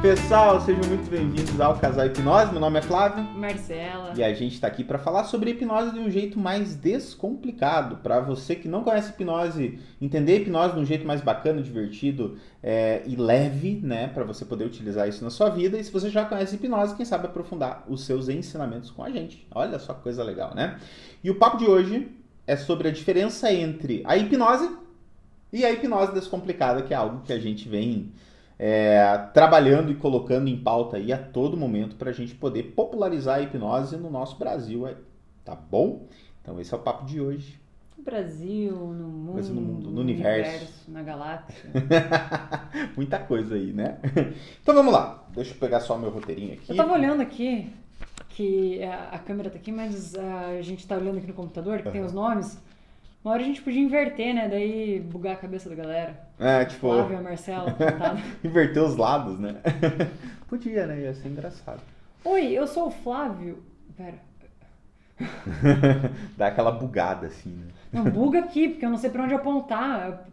Pessoal, sejam muito bem-vindos ao Casal Hipnose. Meu nome é Flávio. Marcela. E a gente está aqui para falar sobre hipnose de um jeito mais descomplicado. Para você que não conhece hipnose, entender a hipnose de um jeito mais bacana, divertido e leve, né? Para você poder utilizar isso na sua vida. E se você já conhece hipnose, quem sabe aprofundar os seus ensinamentos com a gente. Olha só que coisa legal, né? E o papo de hoje é sobre a diferença entre a hipnose e a hipnose descomplicada, que é algo que a gente vem trabalhando e colocando em pauta aí a todo momento para a gente poder popularizar a hipnose no nosso Brasil aí, tá bom? Então esse é o papo de hoje. No Brasil, no mundo, no universo, na galáxia. Muita coisa aí, né? Então vamos lá, deixa eu pegar só meu roteirinho aqui. Eu tava olhando aqui, que a câmera tá aqui, mas a gente tá olhando aqui no computador, que tem os nomes. Uma hora a gente podia inverter, né? Daí bugar a cabeça da galera. Tipo... Flávio, Marcela, contado. Inverter os lados, né? Podia, né? Ia ser engraçado. Oi, eu sou o Flávio. Pera. Dá aquela bugada assim, né? Não, buga aqui, porque eu não sei pra onde apontar.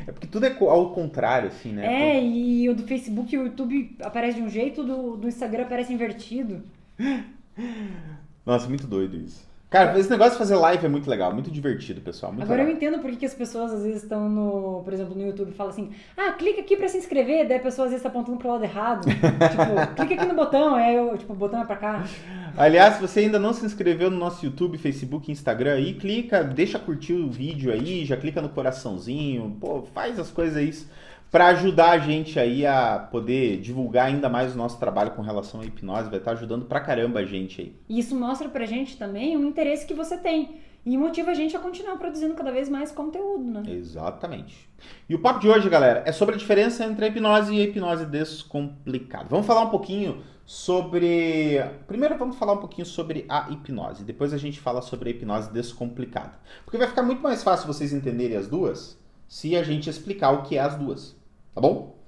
É porque tudo é ao contrário, assim, né? E o do Facebook e o YouTube aparece de um jeito, do Instagram aparece invertido. Nossa, muito doido isso. Cara, esse negócio de fazer live é muito legal, muito divertido, pessoal. Muito Agora legal. eu entendo por que as pessoas às vezes estão por exemplo, no YouTube e falam assim, clica aqui pra se inscrever, daí a pessoa às vezes tá apontando pro lado errado. Tipo, clica aqui no botão, o botão é pra cá. Aliás, se você ainda não se inscreveu no nosso YouTube, Facebook, Instagram aí, clica, deixa curtir o vídeo aí, já clica no coraçãozinho, faz as coisas aí para ajudar a gente aí a poder divulgar ainda mais o nosso trabalho com relação à hipnose, vai estar ajudando pra caramba a gente aí. E isso mostra pra gente também o interesse que você tem e motiva a gente a continuar produzindo cada vez mais conteúdo, né? Exatamente. E o papo de hoje, galera, é sobre a diferença entre a hipnose e a hipnose descomplicada. Vamos falar um pouquinho sobre... Primeiro vamos falar um pouquinho sobre a hipnose, depois a gente fala sobre a hipnose descomplicada. Porque vai ficar muito mais fácil vocês entenderem as duas se a gente explicar o que é as duas. Tá bom?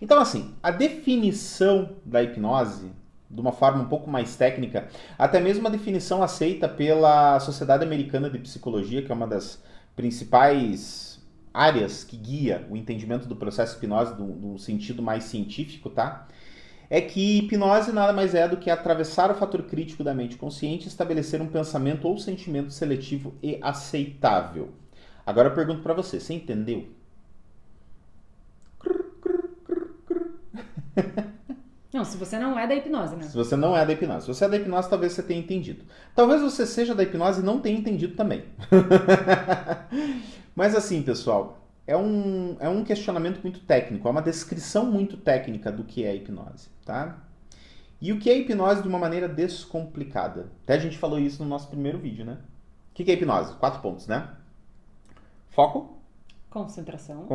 Então, assim, a definição da hipnose, de uma forma um pouco mais técnica, até mesmo a definição aceita pela Sociedade Americana de Psicologia, que é uma das principais áreas que guia o entendimento do processo hipnose no sentido mais científico, tá? É que hipnose nada mais é do que atravessar o fator crítico da mente consciente e estabelecer um pensamento ou sentimento seletivo e aceitável. Agora eu pergunto pra você, você entendeu? Não, se você não é da hipnose, né? Se você não é da hipnose. Se você é da hipnose, talvez você tenha entendido. Talvez você seja da hipnose e não tenha entendido também. Mas assim, pessoal, é um questionamento muito técnico, é uma descrição muito técnica do que é a hipnose, tá? E o que é hipnose de uma maneira descomplicada? Até a gente falou isso no nosso primeiro vídeo, né? O que é hipnose? 4 pontos, né? Foco. Concentração.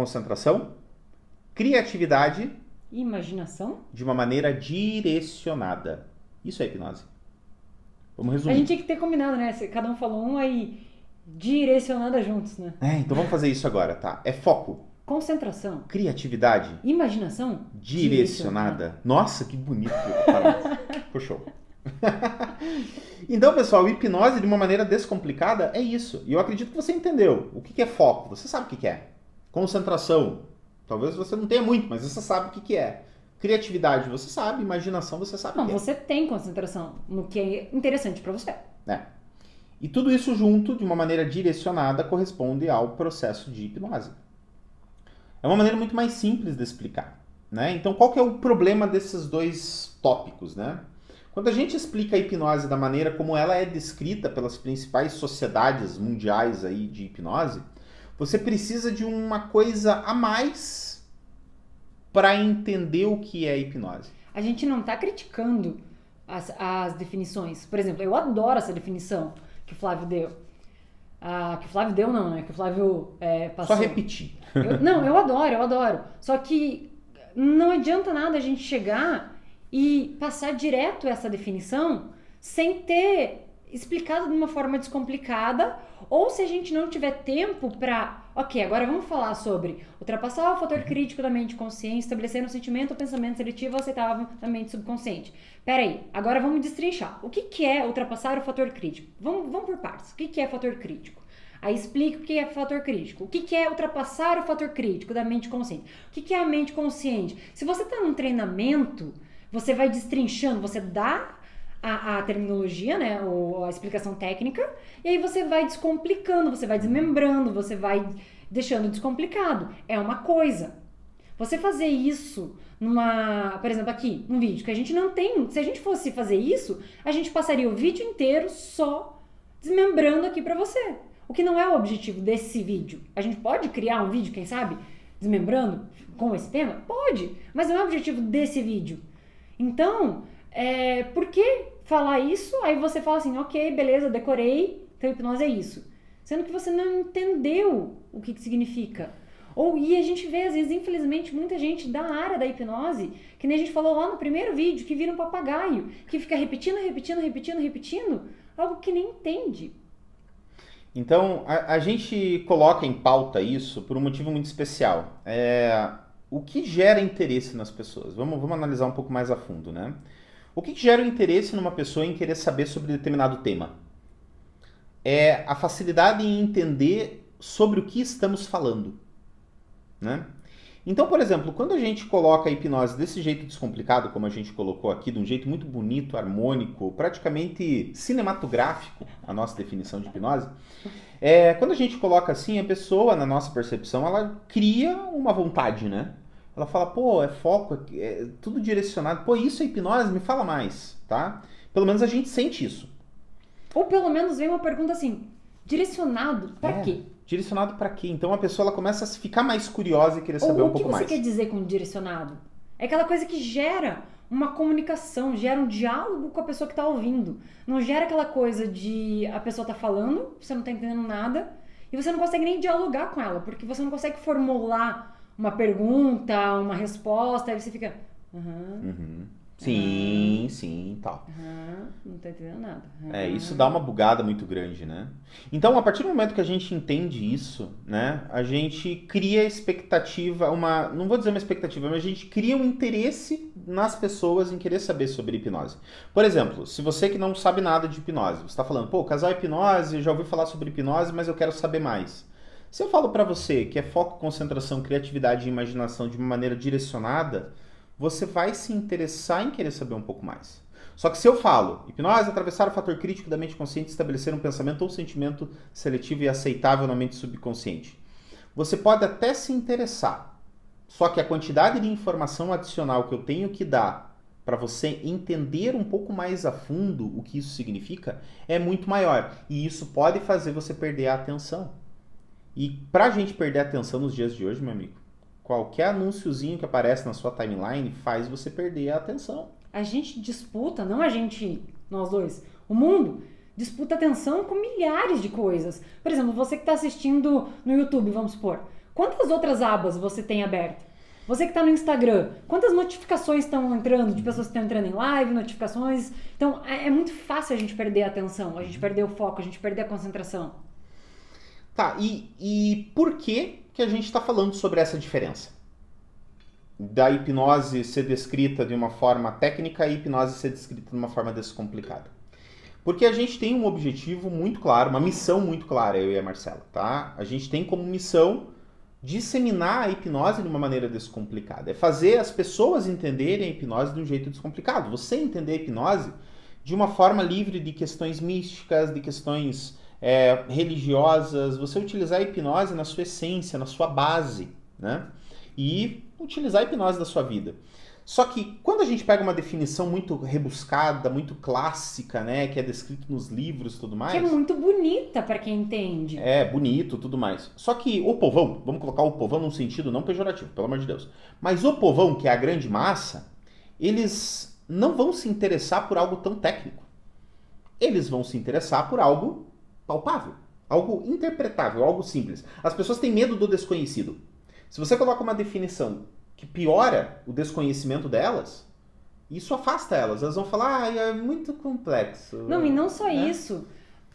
Criatividade. Imaginação. De uma maneira direcionada. Isso é hipnose. Vamos resumir. A gente tinha que ter combinado, né? Cada um falou um, aí direcionada juntos, né? Então vamos fazer isso agora, tá? É foco. Concentração. Criatividade. Imaginação. Direcionada. Nossa, que bonito. Puxou. Então, pessoal, hipnose de uma maneira descomplicada é isso. E eu acredito que você entendeu. O que é foco? Você sabe o que é. Concentração. Talvez você não tenha muito, mas você sabe o que é. Criatividade, você sabe. Imaginação, você sabe o que é. Não, você tem concentração no que é interessante pra você. E tudo isso junto, de uma maneira direcionada, corresponde ao processo de hipnose. É uma maneira muito mais simples de explicar, né? Então, qual que é o problema desses dois tópicos, né? Quando a gente explica a hipnose da maneira como ela é descrita pelas principais sociedades mundiais aí de hipnose, você precisa de uma coisa a mais para entender o que é hipnose. A gente não está criticando as definições. Por exemplo, eu adoro essa definição que o Flávio deu. Que o Flávio deu não, né? Que o Flávio passou. Só repetir. Eu adoro. Só que não adianta nada a gente chegar e passar direto essa definição sem ter explicado de uma forma descomplicada, ou se a gente não tiver tempo para... Ok, agora vamos falar sobre ultrapassar o fator crítico da mente consciente, estabelecer um sentimento ou pensamento seletivo aceitável da mente subconsciente. Peraí, agora vamos destrinchar. O que é ultrapassar o fator crítico? Vamos por partes. O que é fator crítico? Aí explica o que é fator crítico. O que é ultrapassar o fator crítico da mente consciente. O que é a mente consciente? Se você está num treinamento, você vai destrinchando, você dá a terminologia, né, ou a explicação técnica, e aí você vai descomplicando, você vai desmembrando, você vai deixando descomplicado. É uma coisa. Você fazer isso por exemplo, aqui, num vídeo, que a gente não tem, se a gente fosse fazer isso, a gente passaria o vídeo inteiro só desmembrando aqui pra você. O que não é o objetivo desse vídeo. A gente pode criar um vídeo, quem sabe, desmembrando com esse tema? Pode, mas não é o objetivo desse vídeo. Então, por que falar isso? Aí você fala assim, ok, beleza, decorei, então hipnose é isso. Sendo que você não entendeu o que significa. E a gente vê, às vezes, infelizmente, muita gente da área da hipnose, que nem a gente falou lá no primeiro vídeo, que vira um papagaio, que fica repetindo, algo que nem entende. Então, a gente coloca em pauta isso por um motivo muito especial. O que gera interesse nas pessoas? Vamos analisar um pouco mais a fundo, né? O que gera o interesse numa pessoa em querer saber sobre determinado tema? É a facilidade em entender sobre o que estamos falando, né? Então, por exemplo, quando a gente coloca a hipnose desse jeito descomplicado, como a gente colocou aqui, de um jeito muito bonito, harmônico, praticamente cinematográfico, a nossa definição de hipnose, quando a gente coloca assim, a pessoa, na nossa percepção, ela cria uma vontade, né? Ela fala, pô, é foco, é tudo direcionado, pô, isso é hipnose? Me fala mais, tá? Pelo menos a gente sente isso. Ou pelo menos vem uma pergunta assim, direcionado pra quê? Direcionado para quê? Então a pessoa ela começa a ficar mais curiosa e querer saber um pouco mais. O que você quer dizer com direcionado? É aquela coisa que gera uma comunicação, gera um diálogo com a pessoa que está ouvindo. Não gera aquela coisa de a pessoa tá falando, você não tá entendendo nada, e você não consegue nem dialogar com ela, porque você não consegue formular uma pergunta, uma resposta, aí você fica... Sim, tal. Não tô entendendo nada. Isso dá uma bugada muito grande, né? Então, a partir do momento que a gente entende isso, né, a gente cria expectativa, não vou dizer uma expectativa, mas a gente cria um interesse nas pessoas em querer saber sobre hipnose. Por exemplo, se você que não sabe nada de hipnose, você está falando, pô, casal hipnose, já ouvi falar sobre hipnose, mas eu quero saber mais. Se eu falo para você que é foco, concentração, criatividade e imaginação de uma maneira direcionada, você vai se interessar em querer saber um pouco mais. Só que se eu falo, hipnose, atravessar o fator crítico da mente consciente e estabelecer um pensamento ou sentimento seletivo e aceitável na mente subconsciente, você pode até se interessar. Só que a quantidade de informação adicional que eu tenho que dar para você entender um pouco mais a fundo o que isso significa é muito maior. E isso pode fazer você perder a atenção. E para a gente perder a atenção nos dias de hoje, meu amigo, qualquer anúnciozinho que aparece na sua timeline faz você perder a atenção. A gente disputa, não a gente, nós dois, o mundo disputa atenção com milhares de coisas. Por exemplo, você que está assistindo no YouTube, vamos supor, quantas outras abas você tem aberto? Você que está no Instagram, quantas notificações estão entrando de pessoas que estão entrando em live, notificações? Então, é muito fácil a gente perder a atenção, a gente perder o foco, a gente perder a concentração. Tá, e por que a gente está falando sobre essa diferença? Da hipnose ser descrita de uma forma técnica e a hipnose ser descrita de uma forma descomplicada. Porque a gente tem um objetivo muito claro, uma missão muito clara, eu e a Marcela, tá? A gente tem como missão disseminar a hipnose de uma maneira descomplicada. É fazer as pessoas entenderem a hipnose de um jeito descomplicado. Você entender a hipnose de uma forma livre de questões místicas, de questões religiosas, você utilizar a hipnose na sua essência, na sua base, né? E utilizar a hipnose da sua vida. Só que quando a gente pega uma definição muito rebuscada, muito clássica, né, que é descrito nos livros e tudo mais... Que é muito bonita para quem entende. É, bonito, tudo mais. Só que o povão, vamos colocar o povão num sentido não pejorativo, pelo amor de Deus. Mas o povão, que é a grande massa, eles não vão se interessar por algo tão técnico. Eles vão se interessar por algo palpável, algo interpretável, algo simples. As pessoas têm medo do desconhecido. Se você coloca uma definição que piora o desconhecimento delas, isso afasta elas. Elas vão falar, é muito complexo. Não, e não só isso.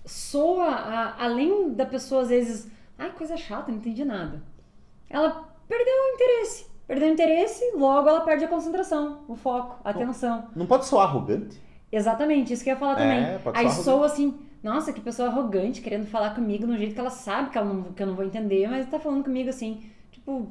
Soa, além da pessoa às vezes, coisa chata, não entendi nada. Ela perdeu o interesse. Perdeu o interesse, logo ela perde a concentração, o foco, a atenção. Não pode soar arrogante? Exatamente, isso que eu ia falar também. Aí soa assim, nossa, que pessoa arrogante, querendo falar comigo de um jeito que ela sabe que eu não vou entender, mas tá falando comigo assim, tipo,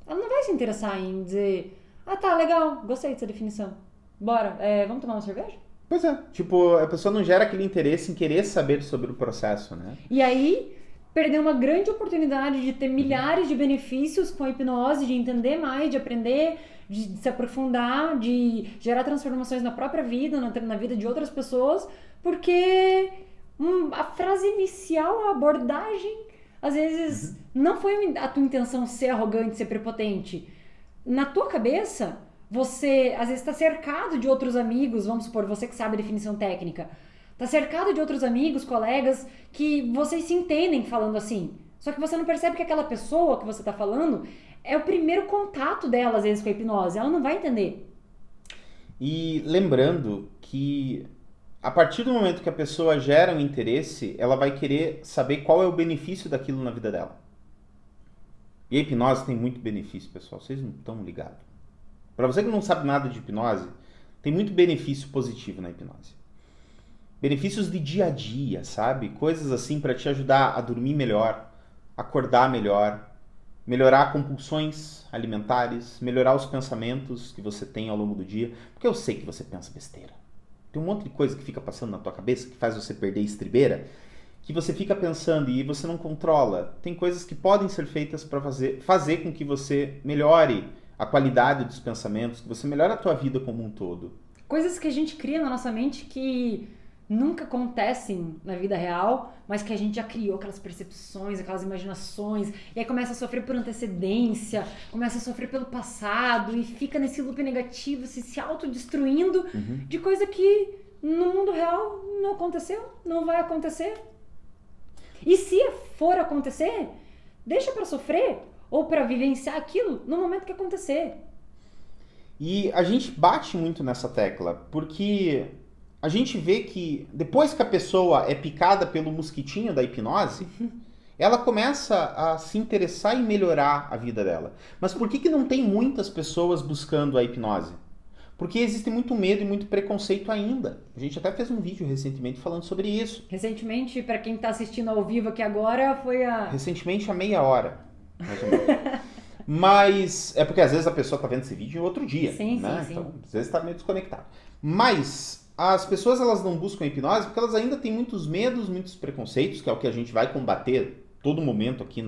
ela não vai se interessar em dizer, ah tá, legal, gostei dessa definição. Bora, vamos tomar uma cerveja? Pois é, tipo, a pessoa não gera aquele interesse em querer saber sobre o processo, né? E aí, perdeu uma grande oportunidade de ter milhares de benefícios com a hipnose, de entender mais, de aprender, de se aprofundar, de gerar transformações na própria vida, na vida de outras pessoas, porque a frase inicial, a abordagem, às vezes não foi a tua intenção ser arrogante, ser prepotente. Na tua cabeça, você às vezes está cercado de outros amigos, vamos supor, você que sabe a definição técnica, tá cercado de outros amigos, colegas, que vocês se entendem falando assim. Só que você não percebe que aquela pessoa que você tá falando é o primeiro contato dela, às vezes, com a hipnose. Ela não vai entender. E lembrando que a partir do momento que a pessoa gera um interesse, ela vai querer saber qual é o benefício daquilo na vida dela. E a hipnose tem muito benefício, pessoal. Vocês não estão ligados. Para você que não sabe nada de hipnose, tem muito benefício positivo na hipnose. Benefícios de dia a dia, sabe? Coisas assim para te ajudar a dormir melhor, acordar melhor, melhorar compulsões alimentares, melhorar os pensamentos que você tem ao longo do dia. Porque eu sei que você pensa besteira. Tem um monte de coisa que fica passando na tua cabeça que faz você perder a estribeira, que você fica pensando e você não controla. Tem coisas que podem ser feitas para fazer com que você melhore a qualidade dos pensamentos, que você melhore a tua vida como um todo. Coisas que a gente cria na nossa mente que nunca acontecem na vida real, mas que a gente já criou aquelas percepções, aquelas imaginações, e aí começa a sofrer por antecedência, começa a sofrer pelo passado, e fica nesse loop negativo, se autodestruindo de coisa que no mundo real não aconteceu, não vai acontecer. E se for acontecer, deixa pra sofrer ou pra vivenciar aquilo no momento que acontecer. E a gente bate muito nessa tecla, porque a gente vê que depois que a pessoa é picada pelo mosquitinho da hipnose, ela começa a se interessar em melhorar a vida dela. Mas por que não tem muitas pessoas buscando a hipnose? Porque existe muito medo e muito preconceito ainda. A gente até fez um vídeo recentemente falando sobre isso. Recentemente, pra quem tá assistindo ao vivo aqui agora, foi Recentemente, há meia hora, mais ou menos. Mas é porque às vezes a pessoa tá vendo esse vídeo em outro dia, Sim, né? sim. Então, às vezes tá meio desconectado. Mas as pessoas, elas não buscam a hipnose porque elas ainda têm muitos medos, muitos preconceitos, que é o que a gente vai combater todo momento aqui,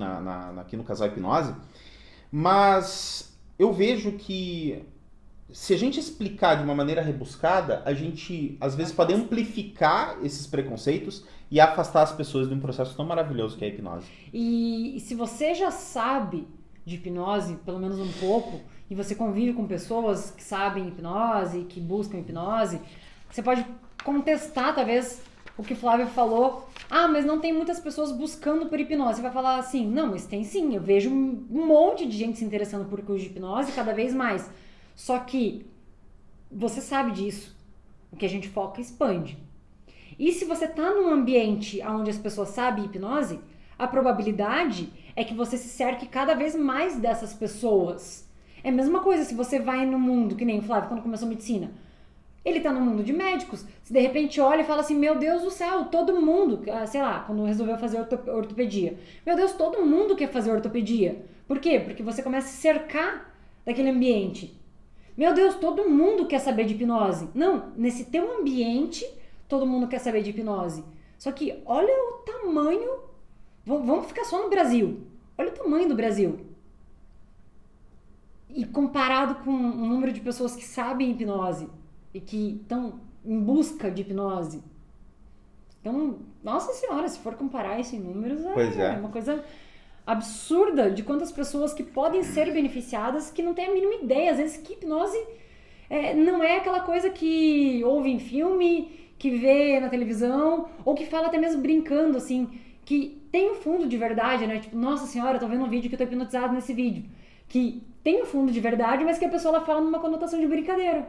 aqui no Casal Hipnose. Mas eu vejo que se a gente explicar de uma maneira rebuscada, a gente às vezes pode amplificar esses preconceitos e afastar as pessoas de um processo tão maravilhoso que é a hipnose. E se você já sabe de hipnose, pelo menos um pouco, e você convive com pessoas que sabem hipnose, que buscam hipnose, você pode contestar, talvez, o que o Flávio falou. Ah, mas não tem muitas pessoas buscando por hipnose. Você vai falar assim, não, mas tem sim. Eu vejo um monte de gente se interessando por curso de hipnose, cada vez mais. Só que você sabe disso. O que a gente foca expande. E se você tá num ambiente onde as pessoas sabem hipnose, a probabilidade é que você se cerque cada vez mais dessas pessoas. É a mesma coisa se você vai no mundo, que nem o Flávio, quando começou medicina. Ele tá no mundo de médicos. Se de repente olha e fala assim, meu Deus do céu, todo mundo, sei lá, quando resolveu fazer ortopedia. Meu Deus, todo mundo quer fazer ortopedia. Por quê? Porque você começa a se cercar daquele ambiente. Meu Deus, todo mundo quer saber de hipnose. Não, nesse teu ambiente, todo mundo quer saber de hipnose. Só que olha o tamanho, vamos ficar só no Brasil. Olha o tamanho do Brasil. E comparado com o número de pessoas que sabem hipnose e que estão em busca de hipnose. Então, nossa senhora, se for comparar isso em números, é uma coisa absurda de quantas pessoas que podem ser beneficiadas que não têm a mínima ideia. Às vezes que hipnose não é aquela coisa que ouve em filme, que vê na televisão, ou que fala até mesmo brincando, assim, que tem um fundo de verdade, né? Tipo, nossa senhora, eu tô vendo um vídeo que eu tô hipnotizado nesse vídeo. Que tem um fundo de verdade, mas que a pessoa ela fala numa conotação de brincadeira.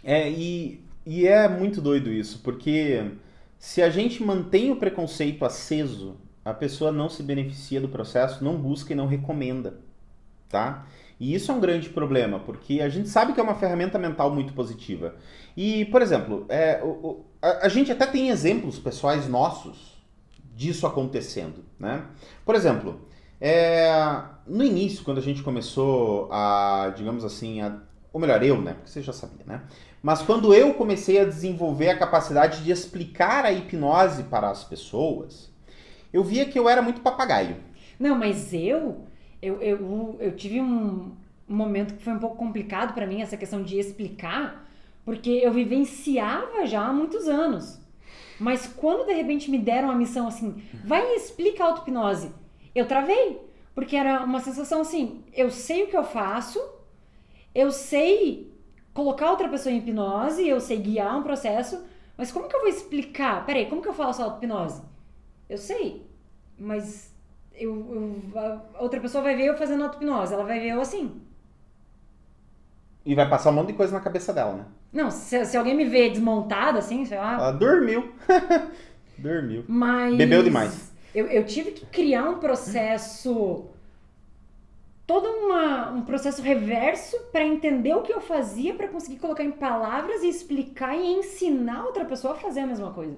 E é muito doido isso, porque se a gente mantém o preconceito aceso, a pessoa não se beneficia do processo, não busca e não recomenda, tá? E isso é um grande problema, porque a gente sabe que é uma ferramenta mental muito positiva. E, por exemplo, a gente até tem exemplos pessoais nossos disso acontecendo, né? Por exemplo, no início, quando a gente começou a, digamos assim, ou melhor, eu, né? Porque você já sabia, né? Mas quando eu comecei a desenvolver a capacidade de explicar a hipnose para as pessoas, eu via que eu era muito papagaio. Não, mas eu tive um momento que foi um pouco complicado pra mim, essa questão de explicar, porque eu vivenciava já há muitos anos. Mas quando de repente me deram a missão assim, vai e explica a auto-hipnose, eu travei. Porque era uma sensação assim, eu sei o que eu faço, eu sei colocar outra pessoa em hipnose, eu sei guiar um processo, mas como que eu vou explicar? Peraí, como que eu faço a auto-hipnose? Eu sei, mas a outra pessoa vai ver eu fazendo auto-hipnose, ela vai ver eu assim. E vai passar um monte de coisa na cabeça dela, né? Não, se alguém me vê desmontada, assim, sei lá. Ela dormiu. Dormiu. Mas. Bebeu demais. Eu tive que criar um processo. Todo um processo reverso para entender o que eu fazia, para conseguir colocar em palavras e explicar e ensinar outra pessoa a fazer a mesma coisa.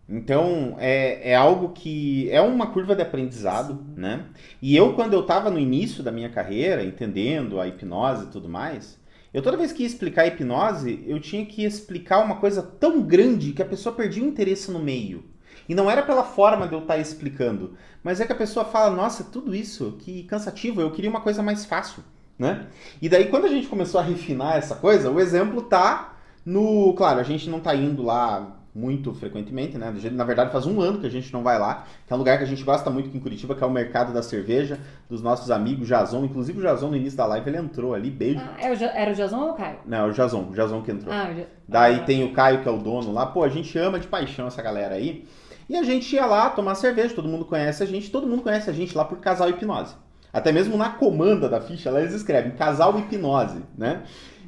Então, é algo que é uma curva de aprendizado, né? E eu, quando eu estava no início da minha carreira, entendendo a hipnose e tudo mais, toda vez que ia explicar a hipnose, eu tinha que explicar uma coisa tão grande que a pessoa perdia o interesse no meio. E não era pela forma de eu estar explicando, mas é que a pessoa fala, nossa, tudo isso, que cansativo, eu queria uma coisa mais fácil, né? E daí, quando a gente começou a refinar essa coisa, o exemplo tá no... Claro, a gente não tá indo lá muito frequentemente, né? Na verdade, faz um ano que a gente não vai lá, que é um lugar que a gente gosta muito aqui em Curitiba, que é o Mercado da Cerveja, dos nossos amigos, Jason. Inclusive o Jason, no início da live, ele entrou ali, beijo. Era o Jason ou o Caio? Não, o Jason que entrou. Ah, Daí tem o Caio, que é o dono lá. Pô, a gente ama de paixão essa galera aí. E a gente ia lá tomar cerveja, todo mundo conhece a gente lá por Casal Hipnose. Até mesmo na comanda da ficha, lá eles escrevem Casal Hipnose, né?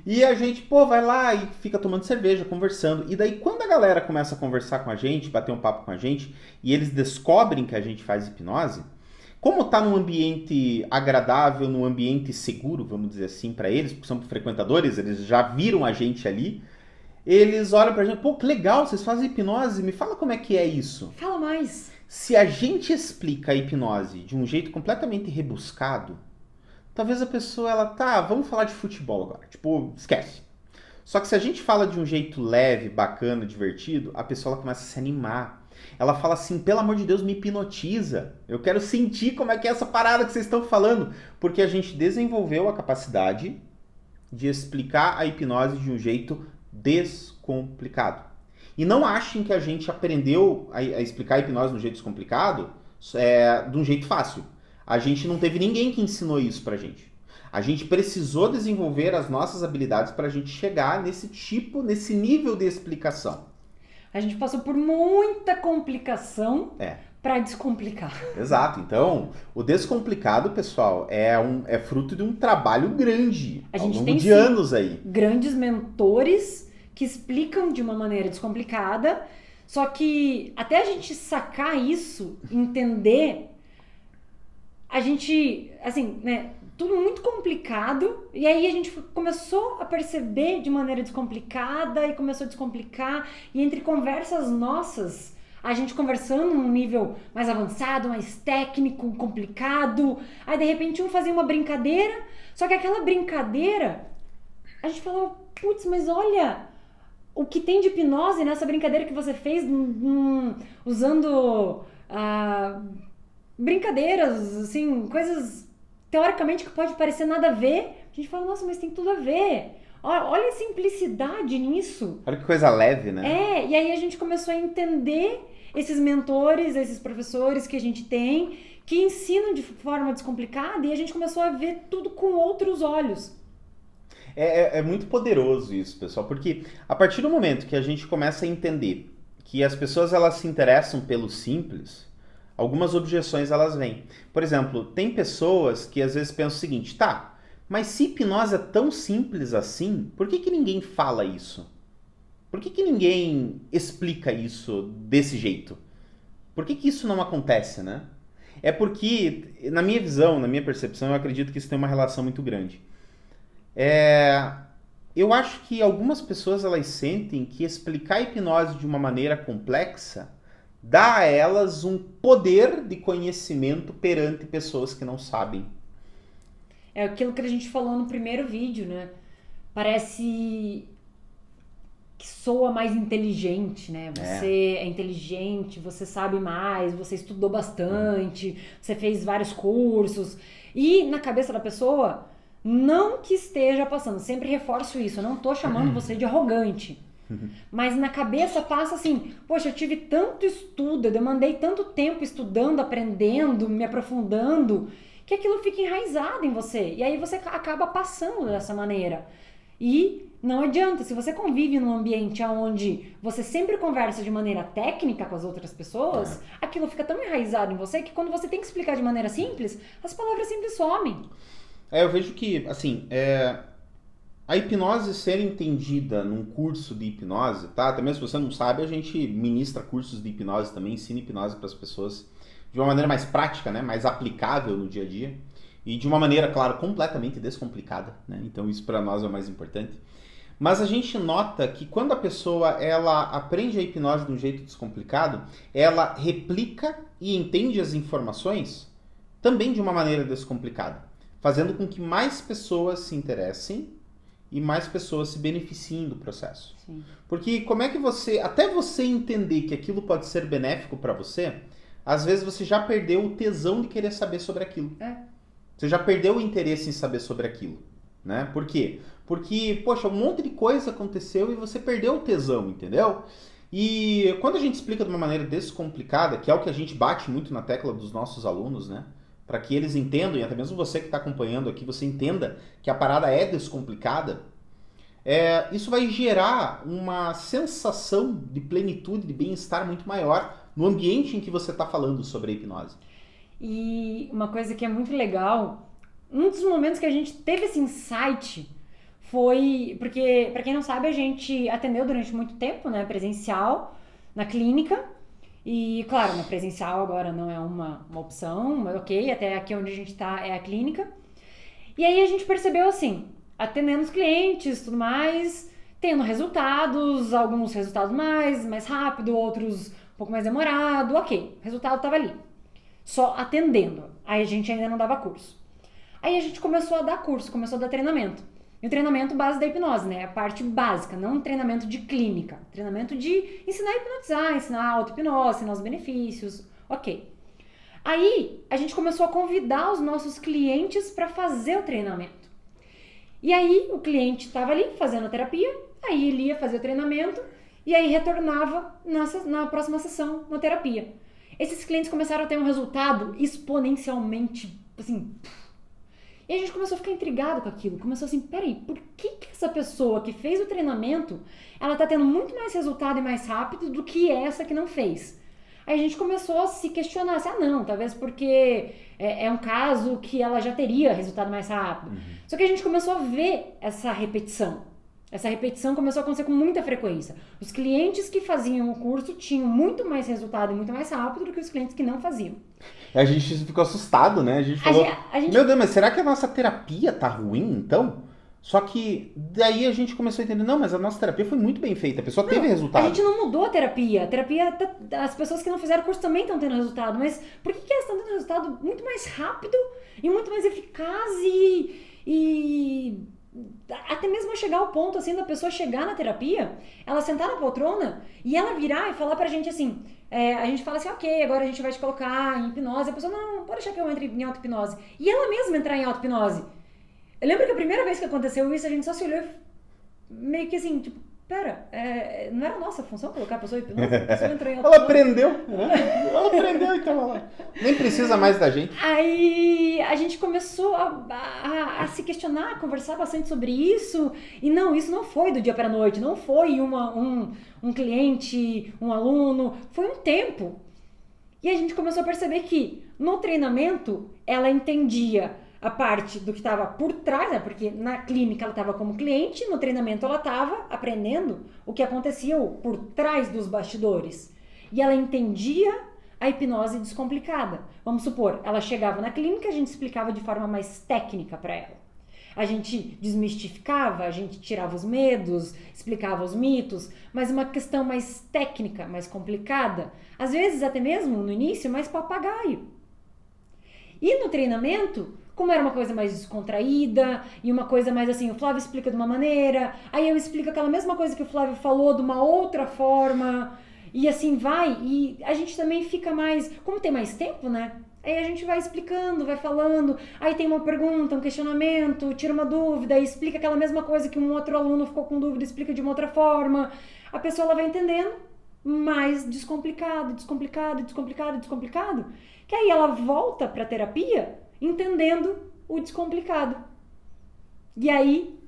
E a gente, pô, vai lá e fica tomando cerveja, conversando. E daí, quando a galera começa a conversar com a gente, bater um papo com a gente, e eles descobrem que a gente faz hipnose, como tá num ambiente agradável, num ambiente seguro, vamos dizer assim, para eles, porque são frequentadores, eles já viram a gente ali, eles olham pra gente, pô, que legal, vocês fazem hipnose, me fala como é que é isso. Fala mais. Se a gente explica a hipnose de um jeito completamente rebuscado, talvez a pessoa, vamos falar de futebol agora. Tipo, esquece. Só que se a gente fala de um jeito leve, bacana, divertido, a pessoa ela começa a se animar. Ela fala assim, pelo amor de Deus, me hipnotiza. Eu quero sentir como é que é essa parada que vocês estão falando. Porque a gente desenvolveu a capacidade de explicar a hipnose de um jeito descomplicado. E não achem que a gente aprendeu a explicar a hipnose de um jeito descomplicado de um jeito fácil. A gente não teve ninguém que ensinou isso pra gente. A gente precisou desenvolver as nossas habilidades para a gente chegar nesse nível de explicação. A gente passou por muita complicação para descomplicar. Exato. Então, o descomplicado, pessoal, é fruto de um trabalho grande, ao longo de anos aí. Grandes mentores que explicam de uma maneira descomplicada, só que até a gente sacar isso, entender, a gente, assim, né, tudo muito complicado, e aí a gente começou a perceber de maneira descomplicada e começou a descomplicar, e entre conversas nossas, a gente conversando num nível mais avançado, mais técnico, complicado, aí de repente um fazia uma brincadeira, só que aquela brincadeira, a gente falou, putz, mas olha o que tem de hipnose nessa brincadeira que você fez usando brincadeiras, assim, coisas teoricamente que pode parecer nada a ver. A gente fala, nossa, mas tem tudo a ver. Olha a simplicidade nisso. Olha que coisa leve, né? E aí a gente começou a entender esses mentores, esses professores que a gente tem, que ensinam de forma descomplicada, e a gente começou a ver tudo com outros olhos. É muito poderoso isso, pessoal, porque a partir do momento que a gente começa a entender que as pessoas elas se interessam pelo simples, algumas objeções elas vêm. Por exemplo, tem pessoas que às vezes pensam o seguinte, mas se hipnose é tão simples assim, por que ninguém fala isso? Por que ninguém explica isso desse jeito? Por que isso não acontece, né? É porque, na minha visão, na minha percepção, eu acredito que isso tem uma relação muito grande. Eu acho que algumas pessoas elas sentem que explicar a hipnose de uma maneira complexa dá a elas um poder de conhecimento perante pessoas que não sabem. É aquilo que a gente falou no primeiro vídeo, né? Parece que soa mais inteligente, né? Você é inteligente, você sabe mais, você estudou bastante, você fez vários cursos. E na cabeça da pessoa, não que esteja passando, sempre reforço isso, eu não tô chamando você de arrogante. Mas na cabeça passa assim, poxa, eu tive tanto estudo, eu demandei tanto tempo estudando, aprendendo, me aprofundando, que aquilo fica enraizado em você. E aí você acaba passando dessa maneira. E não adianta, se você convive num ambiente onde você sempre conversa de maneira técnica com as outras pessoas, aquilo fica tão enraizado em você que quando você tem que explicar de maneira simples, as palavras simples somem. Eu vejo que, assim, a hipnose ser entendida num curso de hipnose, tá? Também se você não sabe, a gente ministra cursos de hipnose também, ensina hipnose para as pessoas de uma maneira mais prática, né? Mais aplicável no dia a dia. E de uma maneira, claro, completamente descomplicada, né? Então isso para nós é o mais importante. Mas a gente nota que quando a pessoa ela aprende a hipnose de um jeito descomplicado, ela replica e entende as informações também de uma maneira descomplicada, fazendo com que mais pessoas se interessem e mais pessoas se beneficiem do processo. Sim. Porque como é que até você entender que aquilo pode ser benéfico para você, às vezes você já perdeu o tesão de querer saber sobre aquilo. Você já perdeu o interesse em saber sobre aquilo, né? Por quê? Porque, poxa, um monte de coisa aconteceu e você perdeu o tesão, entendeu? E quando a gente explica de uma maneira descomplicada, que é o que a gente bate muito na tecla dos nossos alunos, né? Para que eles entendam, e até mesmo você que está acompanhando aqui, você entenda que a parada é descomplicada, isso vai gerar uma sensação de plenitude, de bem-estar muito maior no ambiente em que você está falando sobre a hipnose. E uma coisa que é muito legal, um dos momentos que a gente teve esse insight foi, porque, pra quem não sabe, a gente atendeu durante muito tempo, né, presencial, na clínica, e claro, na presencial agora não é uma opção, mas ok, até aqui onde a gente tá é a clínica. E aí a gente percebeu assim, atendendo os clientes, tudo mais, tendo resultados, alguns resultados mais rápido, outros um pouco mais demorado, ok, o resultado tava ali. Só atendendo. Aí a gente ainda não dava curso. Aí a gente começou a dar curso, começou a dar treinamento. E o treinamento base da hipnose, né? A parte básica, não um treinamento de clínica. Treinamento de ensinar a hipnotizar, ensinar a auto-hipnose, ensinar os benefícios. Ok. Aí a gente começou a convidar os nossos clientes para fazer o treinamento. E aí o cliente estava ali fazendo a terapia, aí ele ia fazer o treinamento e aí retornava na próxima sessão, na terapia. Esses clientes começaram a ter um resultado exponencialmente, assim... E a gente começou a ficar intrigado com aquilo. Começou assim, peraí, por que essa pessoa que fez o treinamento, ela tá tendo muito mais resultado e mais rápido do que essa que não fez? Aí a gente começou a se questionar, assim, não, talvez porque é um caso que ela já teria resultado mais rápido. Só que a gente começou a ver essa repetição. Essa repetição começou a acontecer com muita frequência. Os clientes que faziam o curso tinham muito mais resultado e muito mais rápido do que os clientes que não faziam. A gente ficou assustado, né? A gente falou, meu Deus, mas será que a nossa terapia tá ruim, então? Só que daí a gente começou a entender, não, mas a nossa terapia foi muito bem feita, a pessoa teve resultado. A gente não mudou a terapia. A terapia, as pessoas que não fizeram o curso também estão tendo resultado, mas por que elas estão tendo resultado muito mais rápido e muito mais eficaz e até mesmo chegar ao ponto, assim, da pessoa chegar na terapia, ela sentar na poltrona e ela virar e falar pra gente assim, a gente fala assim, ok, agora a gente vai te colocar em hipnose, a pessoa, não, pode deixar que eu entre em auto-hipnose. E ela mesma entrar em auto-hipnose. Eu lembro que a primeira vez que aconteceu isso, a gente só se olhou meio que assim, tipo, pera, não era nossa função colocar a pessoa em hipnose? A pessoa entrou em auto-hipnose. Ela aprendeu, né? Ela aprendeu, então ela nem precisa mais da gente. Aí a gente começou a se questionar, a conversar bastante sobre isso. E não, isso não foi do dia para a noite, não foi um cliente, um aluno, foi um tempo. E a gente começou a perceber que no treinamento ela entendia a parte do que estava por trás, né? Porque na clínica ela estava como cliente, no treinamento ela estava aprendendo o que acontecia por trás dos bastidores. E ela entendia a hipnose descomplicada. Vamos supor, ela chegava na clínica, a gente explicava de forma mais técnica para ela. A gente desmistificava, a gente tirava os medos, explicava os mitos, mas uma questão mais técnica, mais complicada, às vezes até mesmo no início, mais papagaio. E no treinamento, como era uma coisa mais descontraída e uma coisa mais assim, o Flávio explica de uma maneira, aí eu explico aquela mesma coisa que o Flávio falou de uma outra forma, e assim vai, e a gente também fica mais, como tem mais tempo, né? Aí a gente vai explicando, vai falando, aí tem uma pergunta, um questionamento, tira uma dúvida, aí explica aquela mesma coisa que um outro aluno ficou com dúvida, explica de uma outra forma. A pessoa ela vai entendendo, mais descomplicado, que aí ela volta para a terapia entendendo o descomplicado. E aí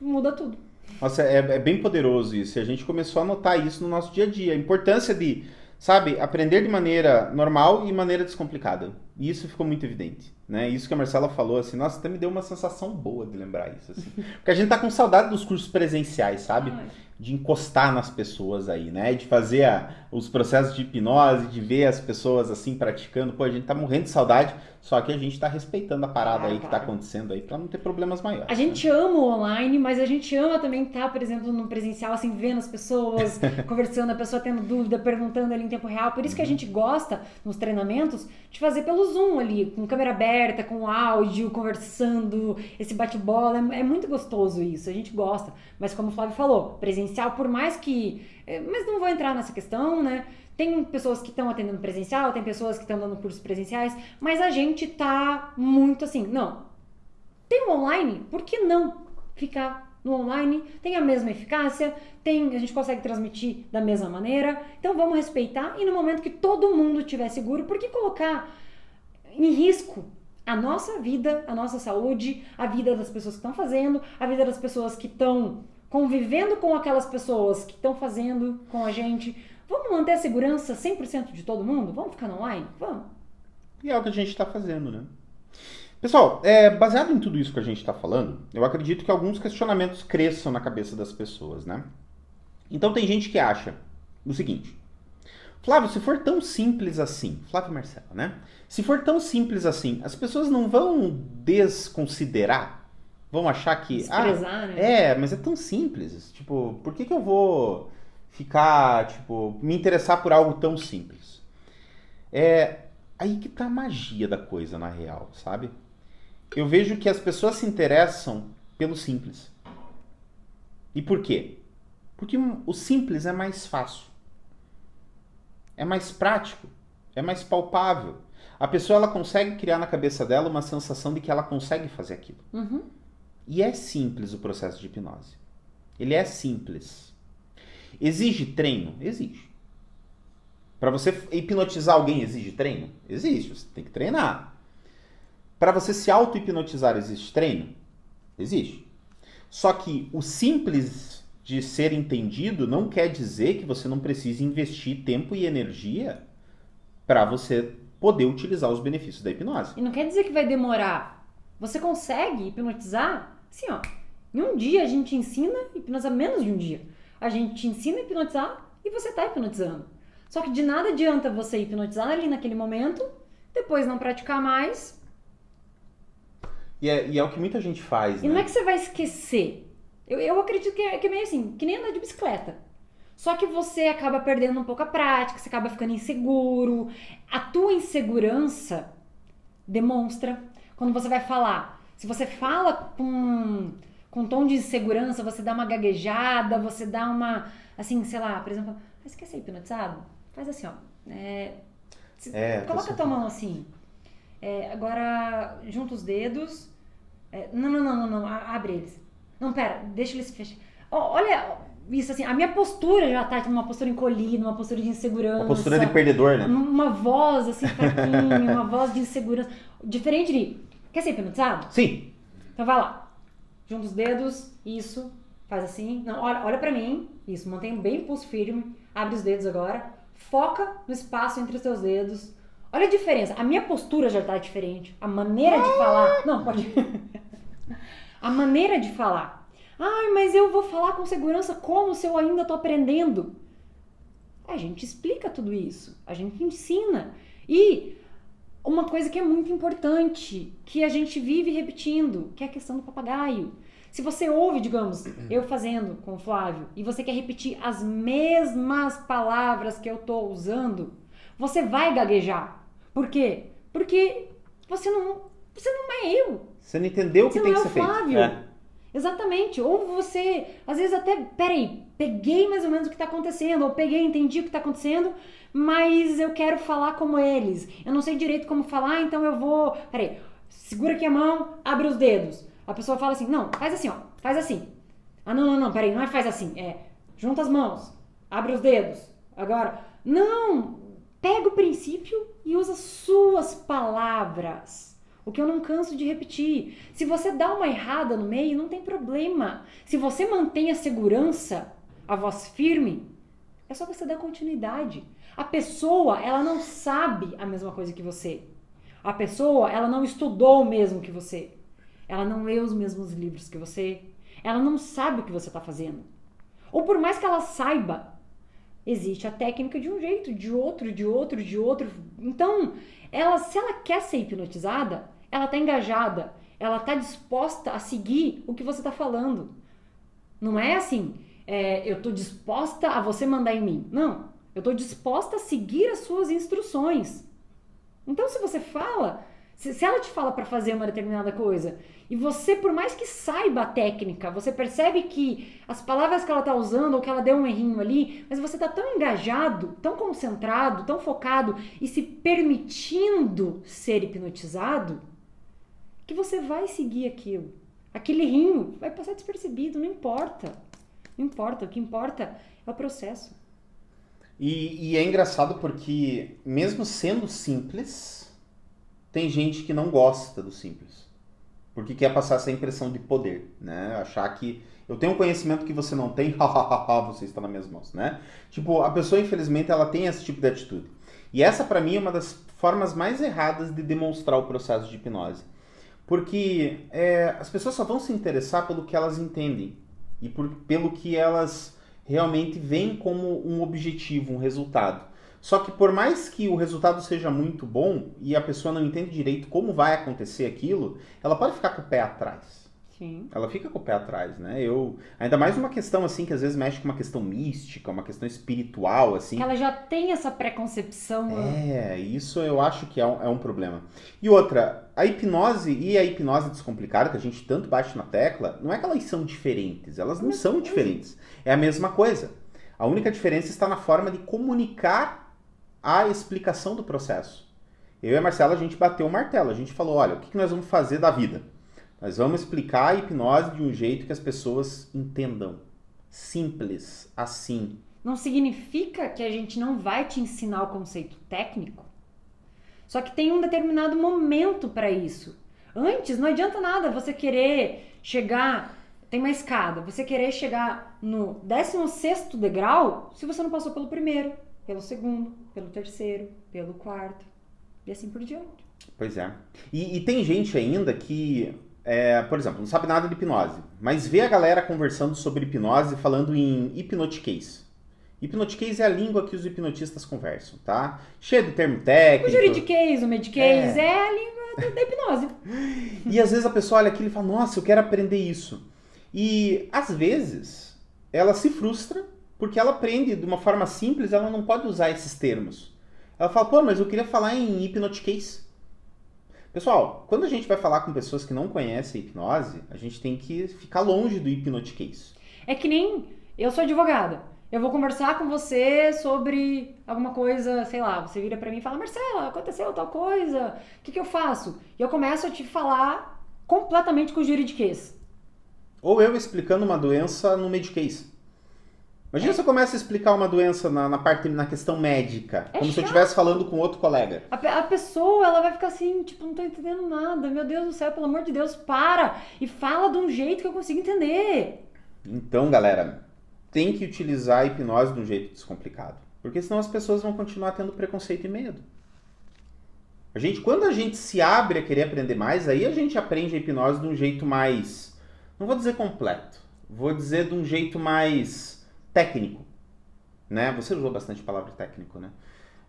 muda tudo. Nossa, é bem poderoso isso. E a gente começou a notar isso no nosso dia a dia. A importância de, sabe, aprender de maneira normal e maneira descomplicada. E isso ficou muito evidente, né? Isso que a Marcela falou, assim, nossa, até me deu uma sensação boa de lembrar isso, assim. Porque a gente tá com saudade dos cursos presenciais, sabe? De encostar nas pessoas aí, né? De fazer os processos de hipnose, de ver as pessoas, assim, praticando. Pô, a gente tá morrendo de saudade, só que a gente tá respeitando a parada aí que tá acontecendo aí pra não ter problemas maiores. A gente ama o online, mas a gente ama também estar, por exemplo, no presencial, assim, vendo as pessoas, conversando, a pessoa tendo dúvida, perguntando ali em tempo real. Por isso que a gente gosta, nos treinamentos, de fazer pelo Zoom ali, com câmera aberta, com áudio, conversando, esse bate-bola. É muito gostoso isso, a gente gosta. Mas como o Flávio falou, presencial, por mais que... Mas não vou entrar nessa questão, né? Tem pessoas que estão atendendo presencial, tem pessoas que estão dando cursos presenciais, mas a gente tá muito assim, não. Tem o online, por que não ficar no online? Tem a mesma eficácia, a gente consegue transmitir da mesma maneira, então vamos respeitar e no momento que todo mundo estiver seguro, por que colocar em risco a nossa vida, a nossa saúde, a vida das pessoas que estão fazendo, a vida das pessoas que estão convivendo com aquelas pessoas que estão fazendo com a gente? Vamos manter a segurança 100% de todo mundo? Vamos ficar no online? Vamos. E é o que a gente está fazendo, né? Pessoal, baseado em tudo isso que a gente está falando, eu acredito que alguns questionamentos cresçam na cabeça das pessoas, né? Então tem gente que acha o seguinte: Flávio, se for tão simples assim, Flávio e Marcela, né? Se for tão simples assim, as pessoas não vão desconsiderar? Vão achar que... Desprezar, né? Mas é tão simples. Tipo, por que eu vou ficar, tipo, me interessar por algo tão simples? É aí que tá a magia da coisa, na real, sabe? Eu vejo que as pessoas se interessam pelo simples. E por quê? Porque o simples é mais fácil. É mais prático. É mais palpável. A pessoa ela consegue criar na cabeça dela uma sensação de que ela consegue fazer aquilo. Uhum. E é simples o processo de hipnose. Ele é simples. Exige treino? Exige. Para você hipnotizar alguém, exige treino? Existe. Você tem que treinar. Para você se auto-hipnotizar, existe treino? Existe. Só que o simples de ser entendido não quer dizer que você não precise investir tempo e energia para você poder utilizar os benefícios da hipnose. E não quer dizer que vai demorar. Você consegue hipnotizar, assim, ó, em um dia a gente ensina a hipnotizar menos de um dia. A gente te ensina a hipnotizar e você tá hipnotizando. Só que de nada adianta você hipnotizar ali naquele momento, depois não praticar mais. E é o que muita gente faz, E né? não é que você vai esquecer. Eu acredito que é meio assim, que nem andar de bicicleta. Só que você acaba perdendo um pouco a prática, você acaba ficando inseguro. A tua insegurança demonstra quando você vai falar. Se você fala com um tom de insegurança, você dá uma gaguejada, você dá uma, assim, sei lá, por exemplo, você quer ser hipnotizado? Faz assim, ó. Coloca a tua mão assim. Agora, junta os dedos. Não, abre eles. Não, pera, deixa eles fechar. Olha isso, assim, a minha postura já tá numa postura encolhida, uma postura de insegurança. Uma postura de perdedor, né? Uma voz, assim, fraquinha, uma voz de insegurança. Diferente de, quer ser hipnotizado? Sim. Então vai lá. Junta os dedos, isso, faz assim. Não, olha pra mim, isso, mantém bem o pulso firme. Abre os dedos agora. Foca no espaço entre os teus dedos. Olha a diferença. A minha postura já tá diferente. A maneira de falar... Não, pode... A maneira de falar. Ai, mas eu vou falar com segurança como se eu ainda tô aprendendo? A gente explica tudo isso, a gente ensina. E uma coisa que é muito importante, que a gente vive repetindo, que é a questão do papagaio. Se você ouve, digamos, eu fazendo com o Flávio, e você quer repetir as mesmas palavras que eu estou usando, você vai gaguejar. Por quê? Porque você não é eu. Você não entendeu o que Você tem não que é ser o feito. Flávio. Exatamente. Ou você, às vezes até, peraí, peguei mais ou menos o que está acontecendo, ou entendi o que está acontecendo, mas eu quero falar como eles. Eu não sei direito como falar, então eu vou... Peraí, segura aqui a mão, abre os dedos. A pessoa fala assim, não, faz assim, ó, faz assim. Ah, não, peraí, não é faz assim, é junta as mãos, abre os dedos. Agora, não, pega o princípio e usa suas palavras. O que eu não canso de repetir. Se você dá uma errada no meio, não tem problema. Se você mantém a segurança, a voz firme, é só você dar continuidade. A pessoa, ela não sabe a mesma coisa que você. A pessoa, ela não estudou o mesmo que você. Ela não lê os mesmos livros que você. Ela não sabe o que você está fazendo. Ou por mais que ela saiba, existe a técnica de um jeito, de outro. Então, se ela quer ser hipnotizada, ela está engajada, ela está disposta a seguir o que você está falando. Não é assim, eu estou disposta a você mandar em mim. Não, eu estou disposta a seguir as suas instruções. Então, se você fala, se ela te fala para fazer uma determinada coisa, e você, por mais que saiba a técnica, você percebe que as palavras que ela está usando, ou que ela deu um errinho ali, mas você está tão engajado, tão concentrado, tão focado, e se permitindo ser hipnotizado, que você vai seguir aquilo. Aquele errinho vai passar despercebido, não importa. Não importa, o que importa é o processo. E é engraçado porque, mesmo sendo simples, tem gente que não gosta do simples. Porque quer passar essa impressão de poder, né? Achar que eu tenho um conhecimento que você não tem, você está nas minhas mãos, né? Tipo, a pessoa, infelizmente, ela tem esse tipo de atitude. E essa, para mim, é uma das formas mais erradas de demonstrar o processo de hipnose. Porque as pessoas só vão se interessar pelo que elas entendem e pelo que elas realmente veem como um objetivo, um resultado. Só que por mais que o resultado seja muito bom e a pessoa não entende direito como vai acontecer aquilo, ela pode ficar com o pé atrás. Sim. Ela fica com o pé atrás, né? Ainda mais uma questão assim que às vezes mexe com uma questão mística, uma questão espiritual, assim. Que ela já tem essa preconcepção. Isso eu acho que é um problema. E outra, a hipnose e a hipnose descomplicada, que a gente tanto bate na tecla, não é que elas são diferentes, elas não são diferentes. É a mesma coisa. A única diferença está na forma de comunicar a explicação do processo. Eu e a Marcela, a gente bateu o martelo, a gente falou, olha, o que nós vamos fazer da vida? Nós vamos explicar a hipnose de um jeito que as pessoas entendam. Simples, assim. Não significa que a gente não vai te ensinar o conceito técnico, só que tem um determinado momento para isso. Antes, não adianta nada você querer chegar, tem uma escada, você querer chegar no 16º degrau se você não passou pelo primeiro, pelo segundo, pelo terceiro, pelo quarto, e assim por diante. Pois é. E tem gente ainda que, por exemplo, não sabe nada de hipnose, mas vê a galera conversando sobre hipnose falando em hipnotiquês. Hipnotiquês é a língua que os hipnotistas conversam, tá? Cheio de termo técnico. O juridiquês, o mediquês, é a língua da hipnose. E às vezes a pessoa olha aquilo e fala, nossa, eu quero aprender isso. E às vezes ela se frustra porque ela aprende de uma forma simples, ela não pode usar esses termos. Ela fala, pô, mas eu queria falar em hipnotiquês. Pessoal, quando a gente vai falar com pessoas que não conhecem a hipnose, a gente tem que ficar longe do hipnotiquês. É que nem eu sou advogada. Eu vou conversar com você sobre alguma coisa, sei lá, você vira pra mim e fala, Marcela, aconteceu tal coisa, o que eu faço? E eu começo a te falar completamente com o juridiquês. Ou eu explicando uma doença no mediquês. Imagina se eu começo a explicar uma doença na questão médica, como se eu estivesse falando com outro colega. A pessoa, ela vai ficar assim, tipo, não tô entendendo nada, meu Deus do céu, pelo amor de Deus, para! E fala de um jeito que eu consigo entender. Então, galera, tem que utilizar a hipnose de um jeito descomplicado, porque senão as pessoas vão continuar tendo preconceito e medo. Quando a gente se abre a querer aprender mais, aí a gente aprende a hipnose de um jeito mais, não vou dizer completo, vou dizer de um jeito mais técnico. né? Você usou bastante palavra técnico, né?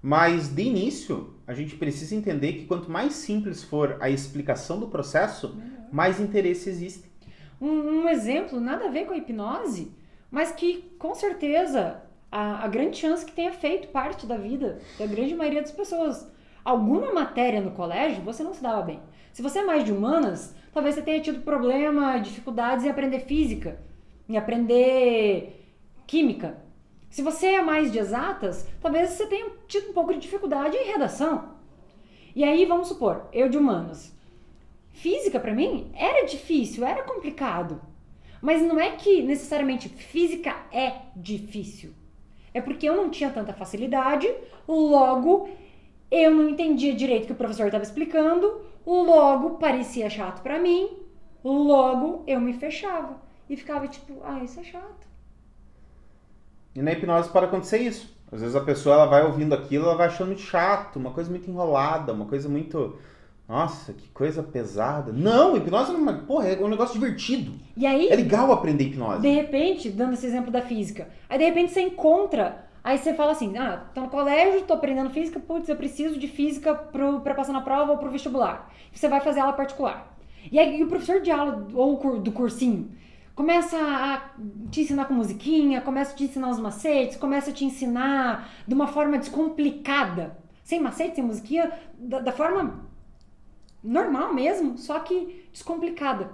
Mas, de início, a gente precisa entender que quanto mais simples for a explicação do processo, mais interesse existe. Um exemplo, nada a ver com a hipnose, mas que, com certeza, a grande chance que tenha feito parte da vida da grande maioria das pessoas. Alguma matéria no colégio, você não se dava bem. Se você é mais de humanas, talvez você tenha tido problema, dificuldades em aprender física, em aprender química. Se você é mais de exatas, talvez você tenha tido um pouco de dificuldade em redação. E aí, vamos supor, eu de humanas. Física, pra mim, era difícil, era complicado. Mas não é que necessariamente física é difícil. É porque eu não tinha tanta facilidade, logo eu não entendia direito o que o professor estava explicando, logo parecia chato pra mim, logo eu me fechava. E ficava tipo, isso é chato. E na hipnose pode acontecer isso. Às vezes a pessoa ela vai ouvindo aquilo, ela vai achando muito chato, uma coisa muito enrolada, uma coisa muito... Nossa, que coisa pesada. Não, hipnose é um negócio divertido. E aí, é legal aprender hipnose. De repente, dando esse exemplo da física, aí de repente você encontra, aí você fala assim, tô no colégio, tô aprendendo física, putz, eu preciso de física pra passar na prova ou pro vestibular. Você vai fazer aula particular. E aí o professor de aula, ou do cursinho, começa a te ensinar com musiquinha, começa a te ensinar os macetes, começa a te ensinar de uma forma descomplicada. Sem macete, sem musiquinha, da forma normal mesmo, só que descomplicada.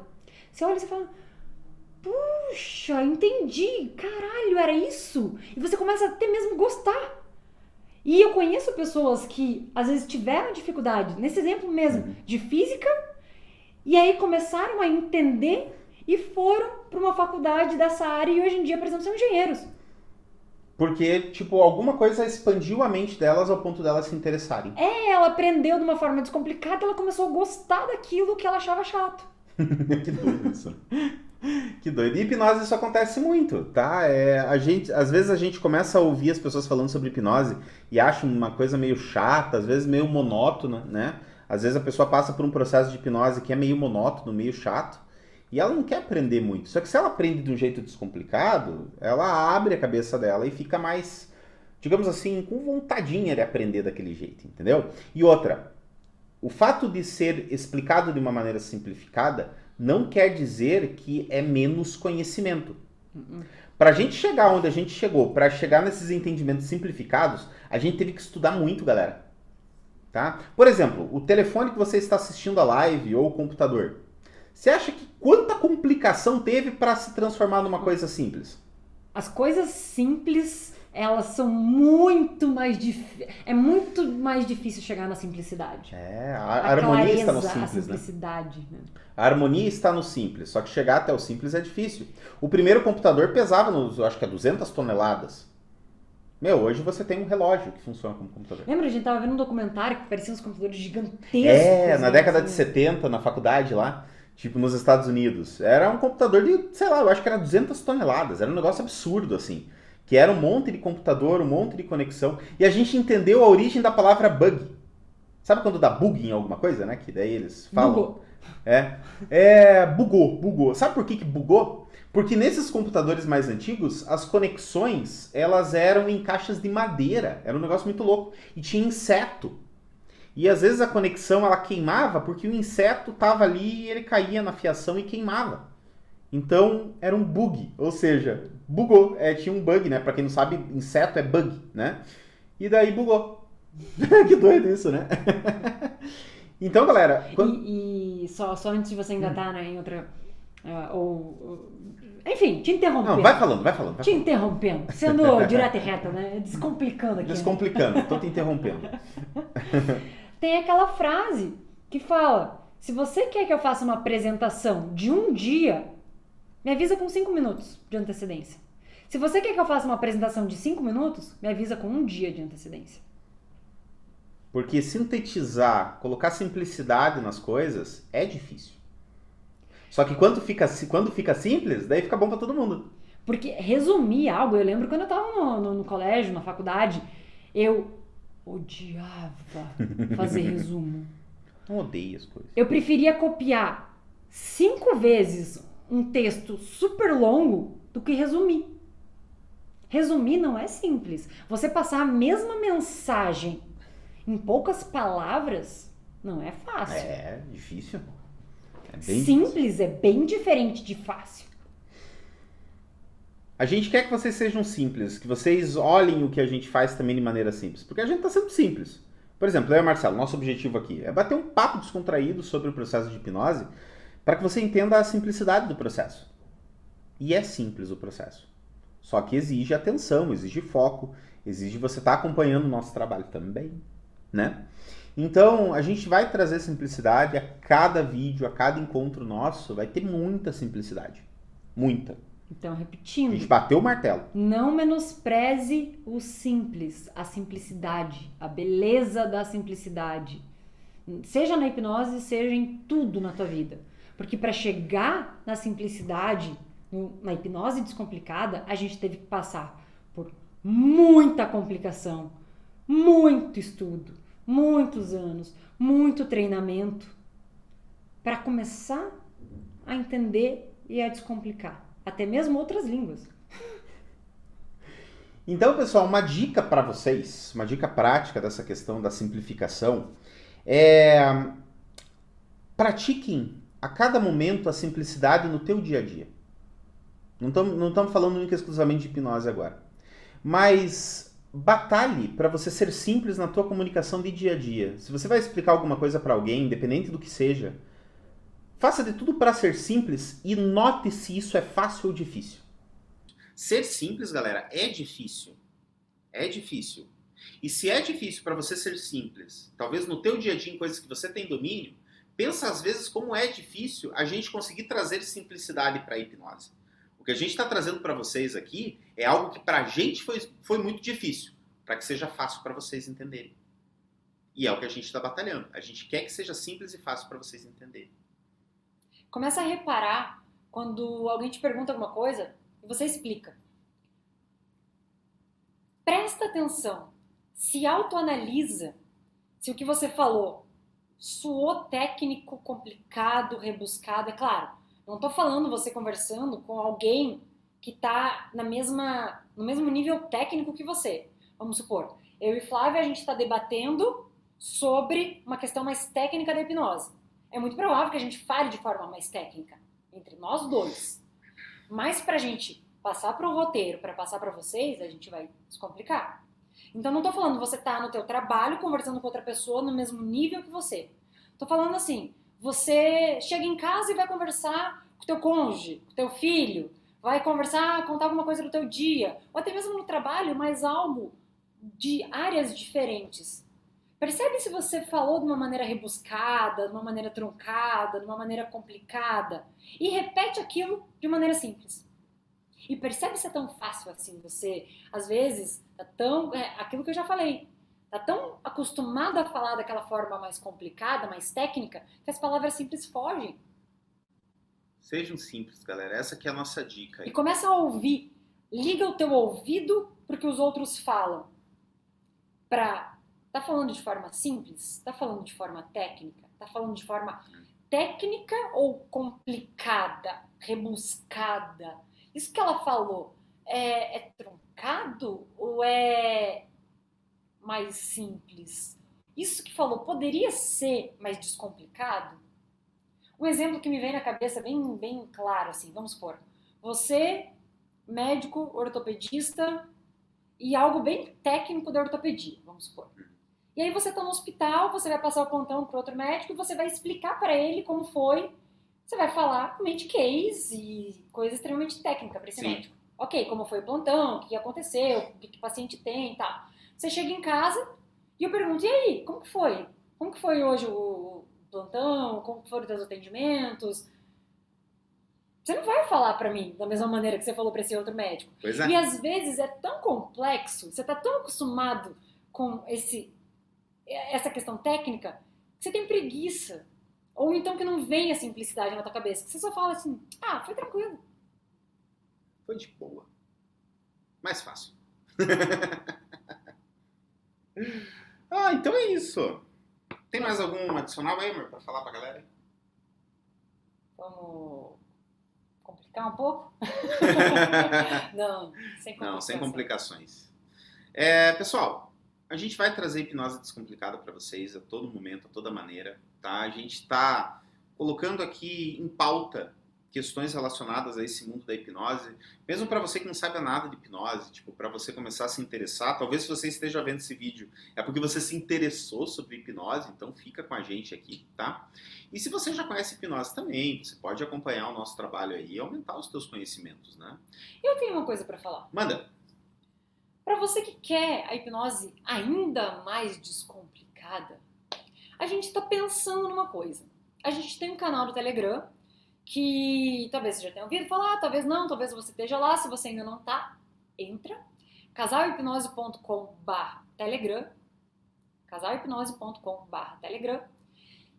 Você olha e você fala, puxa, entendi, caralho, era isso? E você começa a até mesmo gostar. E eu conheço pessoas que às vezes tiveram dificuldade, nesse exemplo mesmo, de física, e aí começaram a entender e foram para uma faculdade dessa área e hoje em dia, por exemplo, são engenheiros. Porque, alguma coisa expandiu a mente delas ao ponto delas se interessarem. Ela aprendeu de uma forma descomplicada, ela começou a gostar daquilo que ela achava chato. Que doido isso. Que doido. E hipnose isso acontece muito, tá? Às vezes a gente começa a ouvir as pessoas falando sobre hipnose e acha uma coisa meio chata, às vezes meio monótona, né? Às vezes a pessoa passa por um processo de hipnose que é meio monótono, meio chato. E ela não quer aprender muito. Só que se ela aprende de um jeito descomplicado, ela abre a cabeça dela e fica mais, digamos assim, com vontadinha de aprender daquele jeito, entendeu? E outra, o fato de ser explicado de uma maneira simplificada não quer dizer que é menos conhecimento. Para a gente chegar onde a gente chegou, para chegar nesses entendimentos simplificados, a gente teve que estudar muito, galera. Tá? Por exemplo, o telefone que você está assistindo a live ou o computador. Você acha que quanta complicação teve para se transformar numa coisa simples? As coisas simples, elas são muito mais difíceis. É muito mais difícil chegar na simplicidade. A harmonia clareza, está no simples, a simplicidade, né? A harmonia está no simples, só que chegar até o simples é difícil. O primeiro computador pesava, acho que 200 toneladas. Hoje você tem um relógio que funciona como computador. Lembra, a gente tava vendo um documentário que pareciam uns computadores gigantescos. Na década de 70, na faculdade lá, nos Estados Unidos. Era um computador de, sei lá, eu acho que era 200 toneladas. Era um negócio absurdo, assim. Que era um monte de computador, um monte de conexão. E a gente entendeu a origem da palavra bug. Sabe quando dá bug em alguma coisa, né? Que daí eles falam... Bugou. Bugou. Sabe por que bugou? Porque nesses computadores mais antigos, as conexões, elas eram em caixas de madeira. Era um negócio muito louco. E tinha inseto. E às vezes a conexão ela queimava porque o inseto estava ali e ele caía na fiação e queimava. Então era um bug, ou seja, bugou. Tinha um bug, né? Pra quem não sabe, inseto é bug, né? E daí bugou. Que doido isso, né? Então, galera... E só antes de você engatar, né, em outra... Enfim, te interrompendo. Não, vai falando. Te interrompendo, sendo direta e reta, né? Descomplicando aqui. Descomplicando, tô te interrompendo. Tem aquela frase que fala, se você quer que eu faça uma apresentação de um dia, me avisa com 5 minutos de antecedência. Se você quer que eu faça uma apresentação de 5 minutos, me avisa com 1 dia de antecedência. Porque sintetizar, colocar simplicidade nas coisas é difícil. Só que quando fica simples, daí fica bom pra todo mundo. Porque resumir algo, eu lembro quando eu tava no colégio, na faculdade, eu odiava fazer resumo. Não odeio as coisas. Eu preferia copiar 5 vezes um texto super longo do que resumir. Resumir não é simples. Você passar a mesma mensagem em poucas palavras não é fácil. É difícil. É bem Simples é bem diferente de fácil. A gente quer que vocês sejam simples, que vocês olhem o que a gente faz também de maneira simples, porque a gente está sendo simples. Por exemplo, eu e o Marcelo, nosso objetivo aqui é bater um papo descontraído sobre o processo de hipnose para que você entenda a simplicidade do processo. E é simples o processo. Só que exige atenção, exige foco, exige você estar acompanhando o nosso trabalho também, né? Então, a gente vai trazer simplicidade a cada vídeo, a cada encontro nosso, vai ter muita simplicidade. Muita. Então, A repetindo, gente bateu o martelo. não menospreze o simples, a simplicidade, a beleza da simplicidade. Seja na hipnose, seja em tudo na tua vida. Porque para chegar na simplicidade, na hipnose descomplicada, a gente teve que passar por muita complicação, muito estudo, muitos anos, muito treinamento para começar a entender e a descomplicar. Até mesmo outras línguas. Então, pessoal, uma dica para vocês, uma dica prática dessa questão da simplificação é pratiquem a cada momento a simplicidade no teu dia a dia. Não estamos falando única e exclusivamente de hipnose agora. Mas batalhe para você ser simples na tua comunicação de dia a dia. Se você vai explicar alguma coisa para alguém, independente do que seja, faça de tudo para ser simples e note se isso é fácil ou difícil. Ser simples, galera, é difícil. É difícil. E se é difícil para você ser simples, talvez no teu dia a dia em coisas que você tem domínio, pensa às vezes como é difícil a gente conseguir trazer simplicidade para a hipnose. O que a gente está trazendo para vocês aqui é algo que para a gente foi muito difícil, para que seja fácil para vocês entenderem. E é o que a gente está batalhando. A gente quer que seja simples e fácil para vocês entenderem. Começa a reparar quando alguém te pergunta alguma coisa e você explica. Presta atenção, se autoanalisa se o que você falou soou técnico, complicado, rebuscado. É claro, não estou falando você conversando com alguém que está no mesmo nível técnico que você. Vamos supor, eu e Flávia, a gente está debatendo sobre uma questão mais técnica da hipnose. É muito provável que a gente fale de forma mais técnica, entre nós dois. Mas para a gente passar para o roteiro, para passar para vocês, a gente vai descomplicar. Então não estou falando você tá no teu trabalho conversando com outra pessoa no mesmo nível que você. Estou falando assim, você chega em casa e vai conversar com teu cônjuge, com teu filho, vai conversar, contar alguma coisa do teu dia, ou até mesmo no trabalho, mas algo de áreas diferentes. Percebe se você falou de uma maneira rebuscada, de uma maneira truncada, de uma maneira complicada e repete aquilo de maneira simples. E percebe se é tão fácil assim, você, às vezes, tá tão, aquilo que eu já falei, tá tão acostumado a falar daquela forma mais complicada, mais técnica, que as palavras simples fogem. Sejam simples, galera. Essa que é a nossa dica. E começa a ouvir. Liga o teu ouvido pro que os outros falam. Tá falando de forma simples? Tá falando de forma técnica? Tá falando de forma técnica ou complicada? Rebuscada? Isso que ela falou é truncado ou é mais simples? Isso que falou poderia ser mais descomplicado? Um exemplo que me vem na cabeça bem, bem claro, assim, vamos supor. Você, médico, ortopedista e algo bem técnico da ortopedia, vamos supor. E aí você está no hospital, você vai passar o plantão para outro médico e você vai explicar para ele como foi. Você vai falar mente case e coisa extremamente técnica para esse médico. Ok, como foi o plantão, o que aconteceu, o que o paciente tem e tal. Você chega em casa e eu pergunto, e aí, como que foi? Como que foi hoje o plantão? Como que foram os teus atendimentos? Você não vai falar para mim da mesma maneira que você falou para esse outro médico. Pois é. E às vezes é tão complexo, você está tão acostumado com essa questão técnica, que você tem preguiça. Ou então que não vem a simplicidade na tua cabeça. Que você só fala assim, foi tranquilo. Foi de boa. Mais fácil. Então é isso. Tem mais algum adicional aí, amor, pra falar pra galera? Vamos complicar. Ficar um pouco? Não, sem complicações. Não, sem complicações. Pessoal, a gente vai trazer hipnose descomplicada para vocês a todo momento, a toda maneira, tá? A gente está colocando aqui em pauta questões relacionadas a esse mundo da hipnose, mesmo para você que não sabe nada de hipnose, tipo, para você começar a se interessar, talvez se você esteja vendo esse vídeo, é porque você se interessou sobre hipnose, então fica com a gente aqui, tá? E se você já conhece hipnose também, você pode acompanhar o nosso trabalho aí e aumentar os seus conhecimentos, né? Eu tenho uma coisa para falar. Manda! Para você que quer a hipnose ainda mais descomplicada, a gente está pensando numa coisa. A gente tem um canal do Telegram, que talvez você já tenha ouvido falar, talvez não, talvez você esteja lá. Se você ainda não tá, entra, casalhipnose.com/telegram, casalhipnose.com/telegram,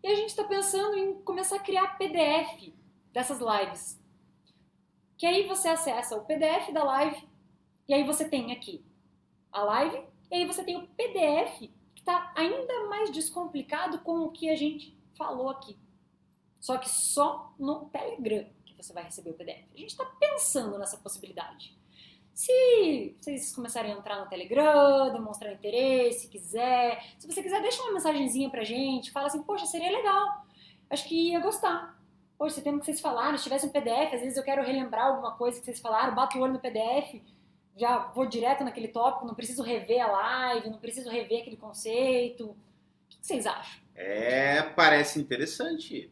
e a gente está pensando em começar a criar PDF dessas lives, que aí você acessa o PDF da live, e aí você tem aqui a live, e aí você tem o PDF que está ainda mais descomplicado com o que a gente falou aqui. Só que só no Telegram que você vai receber o PDF. A gente está pensando nessa possibilidade. Se vocês começarem a entrar no Telegram, demonstrar interesse, se você quiser, deixa uma mensagenzinha pra gente, fala assim, poxa, seria legal, acho que ia gostar. Poxa, esse tema que vocês falaram, se tivesse um PDF, às vezes eu quero relembrar alguma coisa que vocês falaram, bato o olho no PDF, já vou direto naquele tópico, não preciso rever a live, não preciso rever aquele conceito. O que vocês acham? Parece interessante,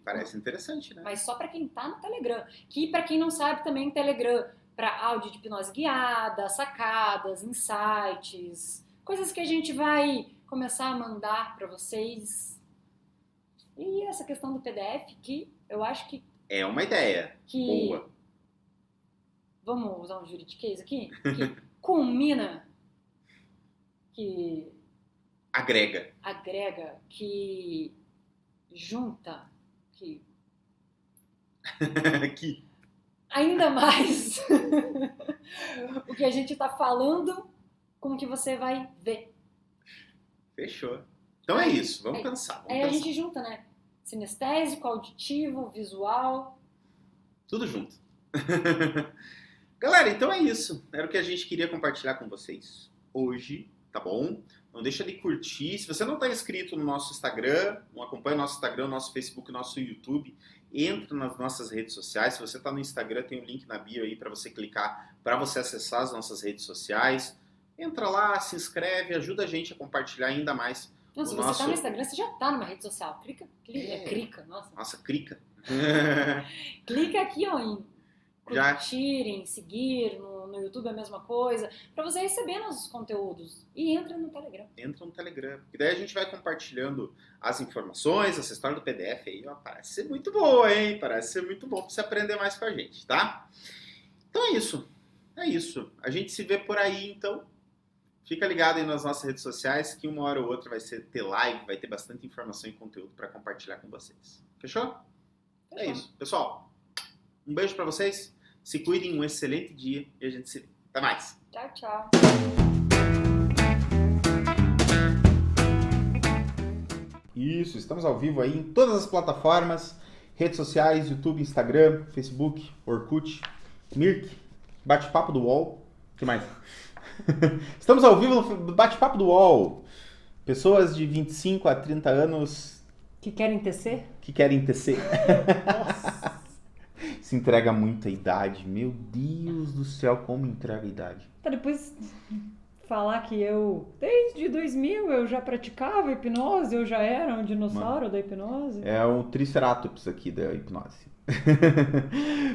né? Mas só para quem tá no Telegram. Que para quem não sabe também, Telegram para áudio de hipnose guiada, sacadas, insights, coisas que a gente vai começar a mandar para vocês. E essa questão do PDF, que eu acho que é uma ideia boa. Vamos usar um juridiquês aqui? Que culmina, que agrega, que junta, que ainda mais o que a gente está falando com o que você vai ver. Fechou. Então é isso, vamos pensar. A gente junta, né? Sinestésico, auditivo, visual. Tudo junto. Galera, então é isso. Era o que a gente queria compartilhar com vocês hoje, tá bom? Não deixa de curtir. Se você não está inscrito no nosso Instagram, não acompanha o nosso Instagram, nosso Facebook, nosso YouTube, entra nas nossas redes sociais. Se você está no Instagram, tem um link na bio aí para você clicar, para você acessar as nossas redes sociais. Entra lá, se inscreve, ajuda a gente a compartilhar ainda mais. Não, se você está no Instagram, você já está numa rede social. Clica. Nossa, clica. Clica aqui, ó, em curtirem, seguir, no YouTube é a mesma coisa, para você receber nossos conteúdos. E entra no Telegram. Porque daí a gente vai compartilhando as informações, essa história do PDF aí, ó, parece ser muito boa, hein? Parece ser muito bom para você aprender mais com a gente, tá? Então é isso. A gente se vê por aí, então. Fica ligado aí nas nossas redes sociais, que uma hora ou outra vai ter live, vai ter bastante informação e conteúdo para compartilhar com vocês. Fechou? É isso. Pessoal, um beijo para vocês. Se cuidem, um excelente dia e a gente se vê. Até mais. Tchau, tchau. Isso, estamos ao vivo aí em todas as plataformas, redes sociais, YouTube, Instagram, Facebook, Orkut, Mirk, Bate-Papo do UOL. O que mais? Estamos ao vivo no Bate-Papo do UOL. Pessoas de 25 a 30 anos... Que querem tecer? Nossa. Se entrega muito a idade. Meu Deus do céu, como entrega a idade. Tá, depois falar que desde 2000, eu já praticava hipnose, eu já era um dinossauro da hipnose. É o Triceratops aqui da hipnose.